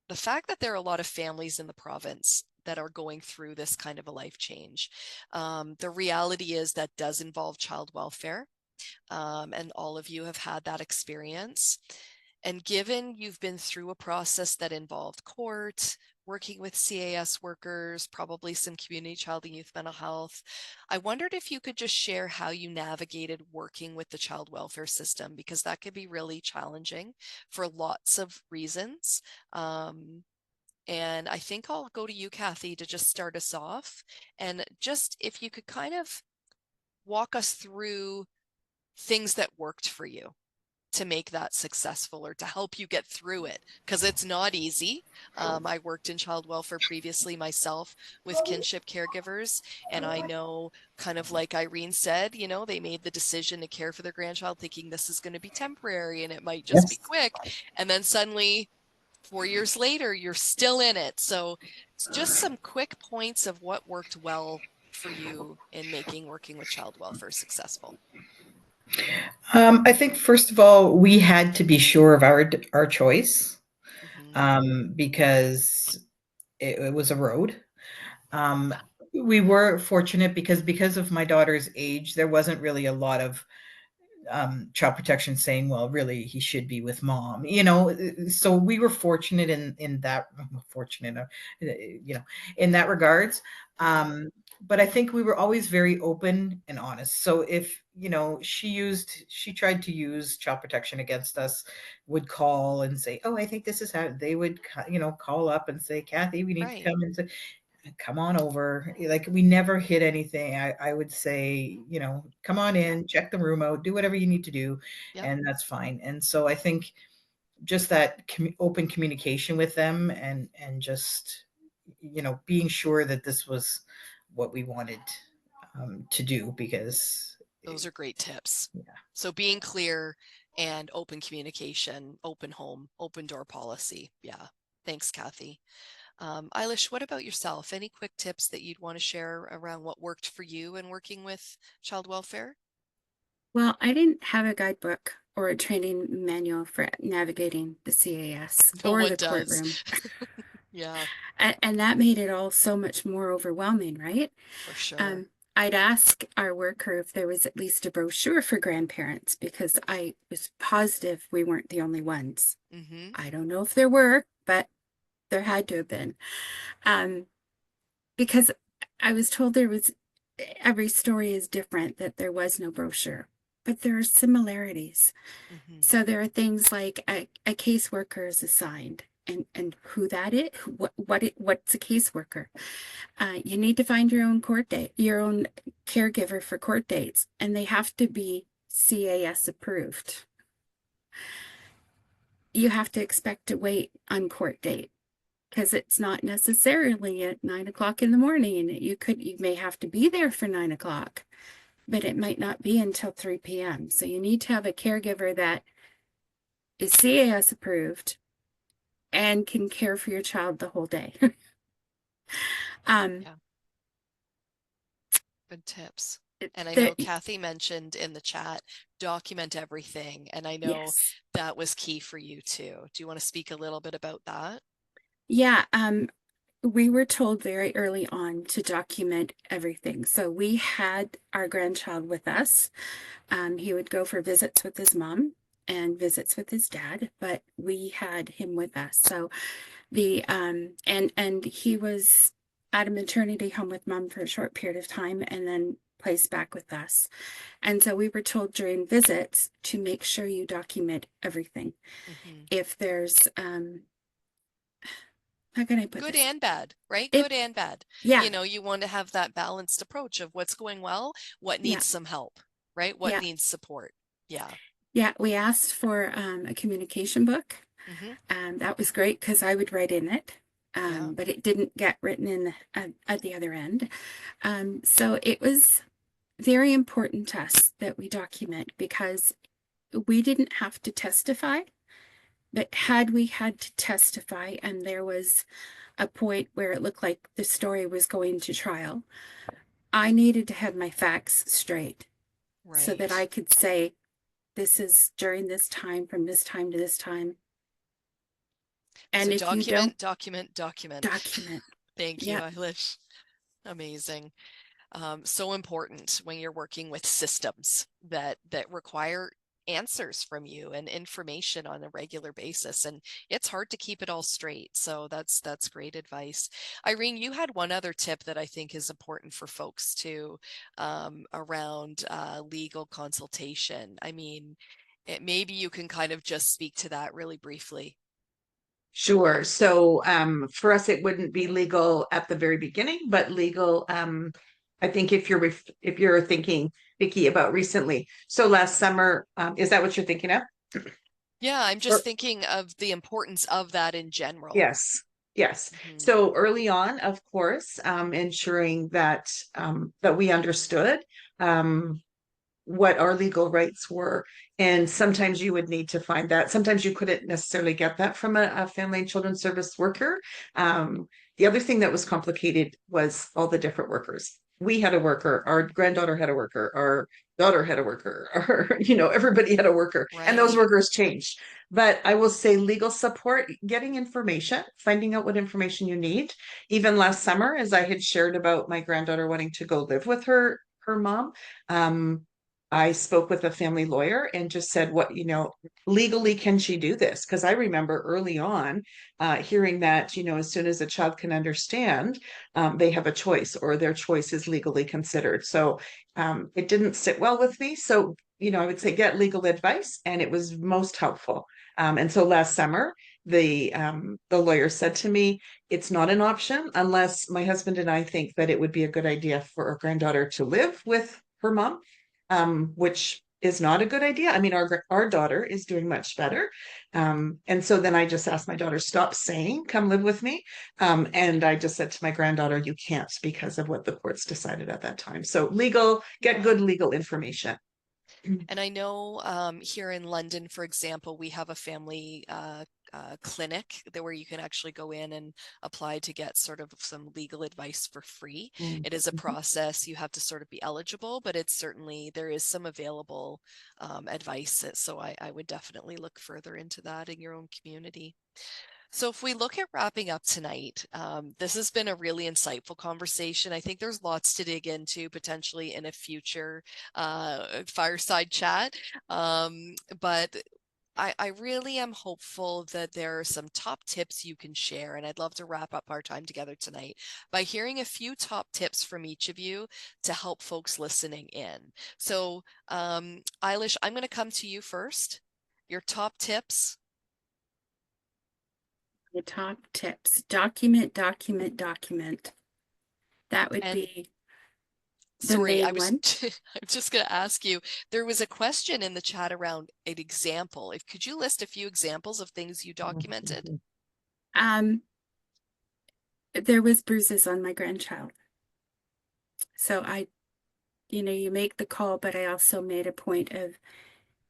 the fact that there are a lot of families in the province that are going through this kind of a life change. The reality is that does involve child welfare, and all of you have had that experience. And given you've been through a process that involved court, working with CAS workers, probably some community child and youth mental health, I wondered if you could just share how you navigated working with the child welfare system, because that could be really challenging for lots of reasons. And I think I'll go to you, Kathy, to just start us off. And just if you could kind of walk us through things that worked for you to make that successful or to help you get through it, because it's not easy. I worked in child welfare previously myself with kinship caregivers, and I know, kind of like Irene said, you know, they made the decision to care for their grandchild thinking this is going to be temporary and it might just be Yes. quick, and then suddenly 4 years later you're still in it. So just some quick points of what worked well for you in making working with child welfare successful. I think first of all, we had to be sure of our choice, Mm-hmm. because it was a road. Um, Yeah. we were fortunate because of my daughter's age, there wasn't really a lot of child protection saying, well, really, he should be with mom, so we were fortunate in that fortunate, in that regards. But I think we were always very open and honest. So if, she tried to use child protection against us, would call and say, oh, I think this is how they would, call up and say, Kathy, we need to Right. come and say, come on over. Like, we never hid anything. I would say, come on in, check the room out, do whatever you need to do, Yep. and that's fine. And so I think just that open communication with them, and just, being sure that this was what we wanted to do, because Those are great tips. yeah. So being clear and open communication, open home, open door policy. Yeah. Thanks, Kathy. Eilish, what about yourself? Any quick tips that you'd want to share around what worked for you in working with child welfare? Well, I didn't have a guidebook or a training manual for navigating the CAS No or one the does. courtroom. Yeah, And that made it all so much more overwhelming, right? for sure. I'd ask our worker if there was at least a brochure for grandparents because I was positive we weren't the only ones. Mm-hmm. I don't know if there were, but there had to have been. Um, because I was told every story is different, that there was no brochure, but there are similarities. Mm-hmm. So there are things like a caseworker is assigned, and who that is, what's a caseworker? You need to find your own court date, your own caregiver for court dates, and they have to be CAS approved. You have to expect to wait on court date because it's not necessarily at 9 o'clock in the morning. You may have to be there for 9 o'clock, but it might not be until 3 p.m. So you need to have a caregiver that is CAS approved and can care for your child the whole day. um, Yeah, good tips. And I the, know Kathy mentioned in the chat, document everything. And I know yes. that was key for you too. Do you want to speak a little bit about that? Yeah. We were told very early on to document everything. So we had our grandchild with us. He would go for visits with his mom and visits with his dad, but we had him with us. So and he was at a maternity home with mom for a short period of time and then placed back with us. And so we were told during visits to make sure you document everything. Mm-hmm. If there's how can I put Good this? and bad, right? If Good and bad. Yeah, You want to have that balanced approach of what's going well, what yeah, needs some help, right? What yeah, needs support. Yeah. yeah. We asked for a communication book. Mm-hmm. That was great because I would write in it, Yeah. but it didn't get written in at the other end. So it was very important to us that we document because we didn't have to testify, but had we had to testify and there was a point where it looked like the story was going to trial, I needed to have my facts straight so that I Right. could say, this is during this time, from this time to this time. So And if you don't document, document, document. document, Thank you, yeah, Eilish. Amazing. So important when you're working with systems that require answers from you and information on a regular basis, and it's hard to keep it all straight. So that's great advice. Irene, you had one other tip that I think is important for folks too, around legal consultation. I mean, maybe you can kind of just speak to that really briefly. Sure. So for us, it wouldn't be legal at the very beginning, but legal. I think if you're thinking, Vicky, about recently. So last summer, is that what you're thinking of? Yeah, I'm Or just thinking of the importance of that in general. yes, yes. Mhm. So early on, of course, ensuring that we understood. Um, what our legal rights were. And sometimes you would need to find that. Sometimes you couldn't necessarily get that from a family and children's service worker. The other thing that was complicated was all the different workers. We had a worker, our granddaughter had a worker, our daughter had a worker, or, everybody had a worker, and those Right. workers changed. But I will say legal support, getting information, finding out what information you need. Even last summer, as I had shared about my granddaughter wanting to go live with her mom, um, I spoke with a family lawyer and just said, what, legally, can she do this? Because I remember early on hearing that, as soon as a child can understand, they have a choice or their choice is legally considered. So it didn't sit well with me. So, I would say get legal advice, and it was most helpful. And so last summer, the lawyer said to me, it's not an option unless my husband and I think that it would be a good idea for our granddaughter to live with her mom, which is not a good idea. I mean, our daughter is doing much better. And so then I just asked my daughter, stop saying, come live with me. And I just said to my granddaughter, you can't, because of what the courts decided at that time. So get good legal information. And I know here in London, for example, we have a family clinic where you can actually go in and apply to get sort of some legal advice for free. It is a process. You have to sort of be eligible, but it's certainly, there is some available advice. So I would definitely look further into that in your own community. So if we look at wrapping up tonight, this has been a really insightful conversation. I think there's lots to dig into potentially in a future fireside chat. But I really am hopeful that there are some top tips you can share, and I'd love to wrap up our time together tonight by hearing a few top tips from each of you to help folks listening in. So Eilish, I'm going to come to you first. Your top tips. The top tips: document. That would be the sorry, main one. I'm just going to ask you, there was a question in the chat around an example. Could you list a few examples of things you documented? There was bruises on my grandchild. So you make the call, but I also made a point of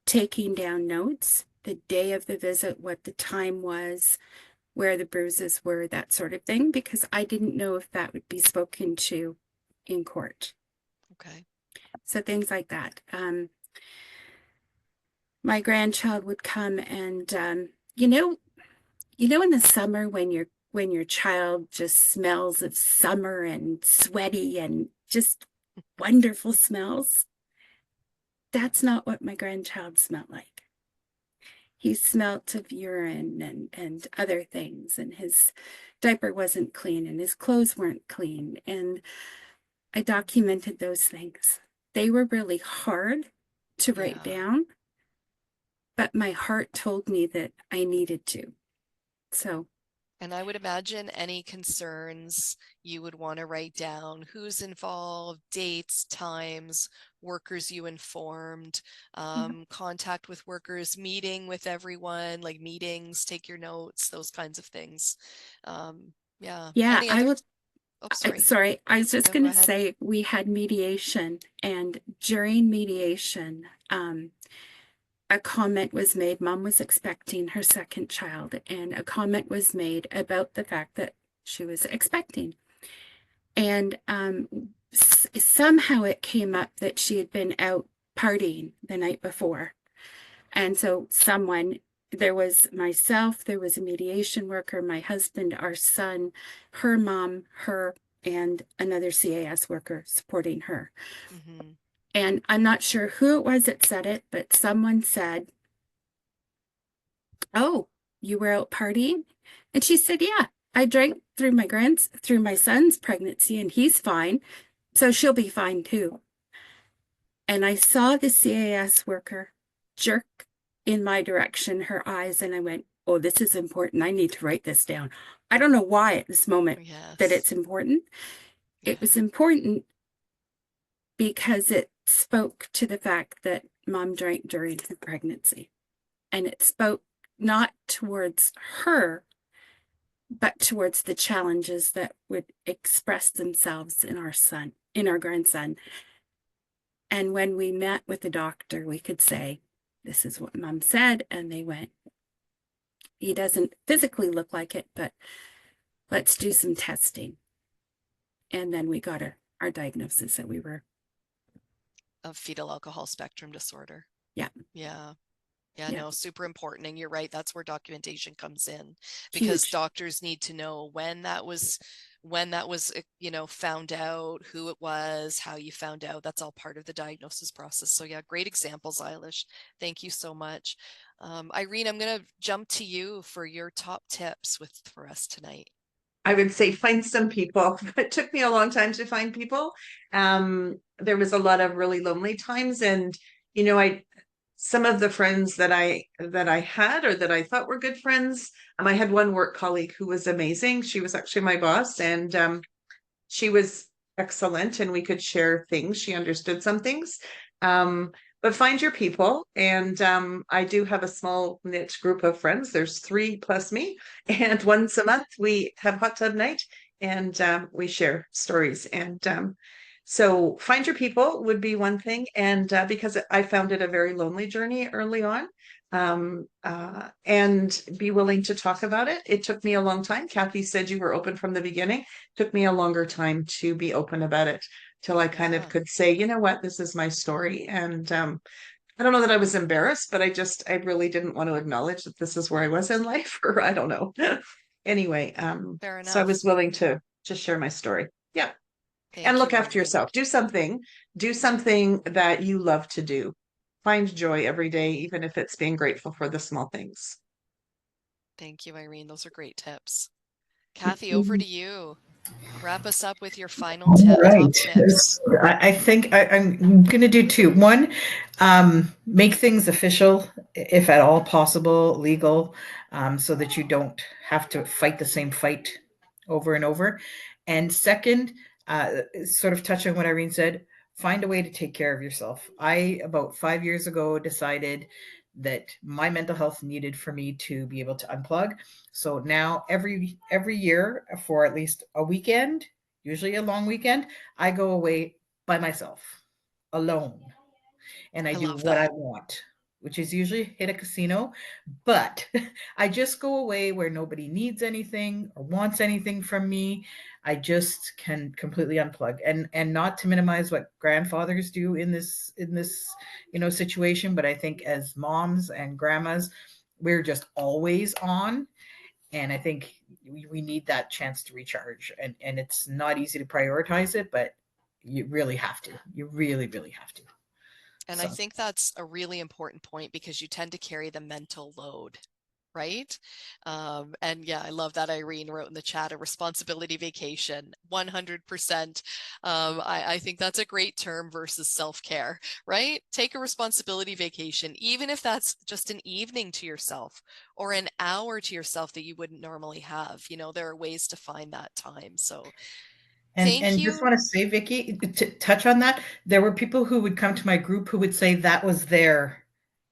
taking down notes, the day of the visit, what the time was, where the bruises were, that sort of thing, because I didn't know if that would be spoken to in court. Okay. So things like that. My grandchild would come and, in the summer when your child just smells of summer and sweaty and just wonderful smells, that's not what my grandchild smelled like. He smelt of urine and other things, and his diaper wasn't clean and his clothes weren't clean. And I documented those things. They were really hard to write down, but my heart told me that I needed to. So. And I would imagine any concerns you would want to write down: who's involved, dates, times, workers you informed, contact with workers, meeting with everyone, like meetings, take your notes, those kinds of things. Yeah. Yeah, Any other? Oh, sorry. I was just going to say we had mediation, and during mediation, a comment was made. Mom was expecting her second child, and a comment was made about the fact that she was expecting. And somehow it came up that she had been out partying the night before. And so there was myself, there was a mediation worker, my husband, our son, her mom, her, and another CAS worker supporting her. Mm-hmm. And I'm not sure who it was that said it, but someone said, "Oh, you were out partying?" And she said, "Yeah, I drank through my son's pregnancy, and he's fine, so she'll be fine too." And I saw the CAS worker jerk in my direction, her eyes, and I went, "Oh, this is important. I need to write this down." I don't know why at this moment that it's important. It was important because it spoke to the fact that Mom drank during her pregnancy. And it spoke not towards her, but towards the challenges that would express themselves in our grandson. And when we met with the doctor, we could say, "This is what Mom said." And they went, "He doesn't physically look like it, but let's do some testing." And then we got our diagnosis that we were of fetal alcohol spectrum disorder. Yeah. Yeah. Yeah, Yeah. no, super important. And you're right, that's where documentation comes in, because Huge. doctors need to know when that was, found out, who it was, how you found out. That's all part of the diagnosis process. So yeah, great examples, Eilish. Thank you so much. Irene, I'm going to jump to you for your top tips for us tonight. I would say find some people. It took me a long time to find people. There was a lot of really lonely times, and I some of the friends that I had or that I thought were good friends. I had one work colleague who was amazing. She was actually my boss, and she was excellent, and we could share things. She understood some things. Um, but find your people. And I do have a small knit group of friends. There's three plus me. And once a month, we have hot tub night and we share stories. And so find your people would be one thing. And because I found it a very lonely journey early on, and be willing to talk about it. It took me a long time. Kathy said you were open from the beginning. Took me a longer time to be open about it till I kind of Yeah. could say, you know what, this is my story. And I don't know that I was embarrassed, but I really didn't want to acknowledge that this is where I was in life, or I don't know. Anyway, Fair so I enough. was willing to just share my story. Yeah. And Thank look you, after Irene. yourself. Do something that you love to do. Find joy every day, even if it's being grateful for the small things. Thank you, Irene. Those are great tips. Kathy, over to you. Wrap us up with your final All top right. tips. I think I'm going to do two. One, make things official, if at all possible, legal, so that you don't have to fight the same fight over and over. And second, sort of touch on what Irene said, find a way to take care of yourself. I, about 5 years ago, decided that my mental health needed for me to be able to unplug. So now every year for at least a weekend, usually a long weekend, I go away by myself, alone, and I I do love what I that. want, which is usually hit a casino. But I just go away where nobody needs anything or wants anything from me. I just can completely unplug, and not to minimize what grandfathers do in this situation, but I think as moms and grandmas, we're just always on, and I think we need that chance to recharge, and it's not easy to prioritize it, but you really have to. You really, really have to. And I So, think that's a really important point because you tend to carry the mental load, right? And yeah, I love that Irene wrote in the chat a responsibility vacation, 100%. I think that's a great term versus self-care, right? Take a responsibility vacation, even if that's just an evening to yourself or an hour to yourself that you wouldn't normally have. There are ways to find that time. So thank and just want you. to say, Vicky, to touch on that, there were people who would come to my group who would say that was their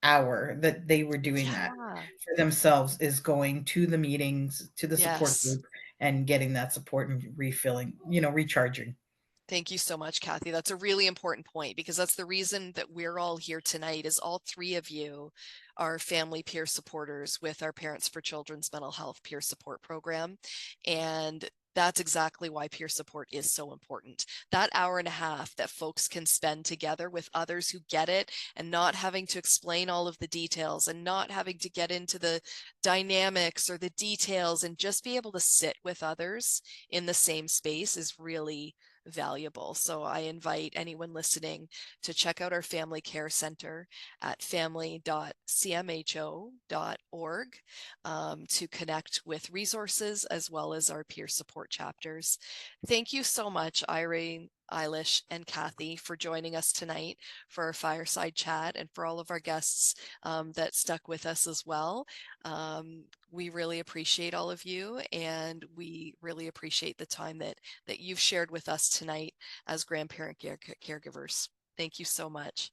hour, that they were doing that Yeah. for themselves, is going to the meetings, to the support Yes. group, and getting that support and refilling, recharging. Thank you so much, Kathy. That's a really important point because that's the reason that we're all here tonight is all three of you are family peer supporters with our Parents for Children's Mental Health Peer Support Program. And that's exactly why peer support is so important. That hour and a half that folks can spend together with others who get it and not having to explain all of the details and not having to get into the dynamics or the details and just be able to sit with others in the same space is really valuable. So I invite anyone listening to check out our Family Care Center at family.cmho.org to connect with resources as well as our peer support chapters. Thank you so much, Irene, Eilish, and Kathy for joining us tonight for our fireside chat and for all of our guests that stuck with us as well. We really appreciate all of you, and we really appreciate the time that you've shared with us tonight as grandparent caregivers. Thank you so much.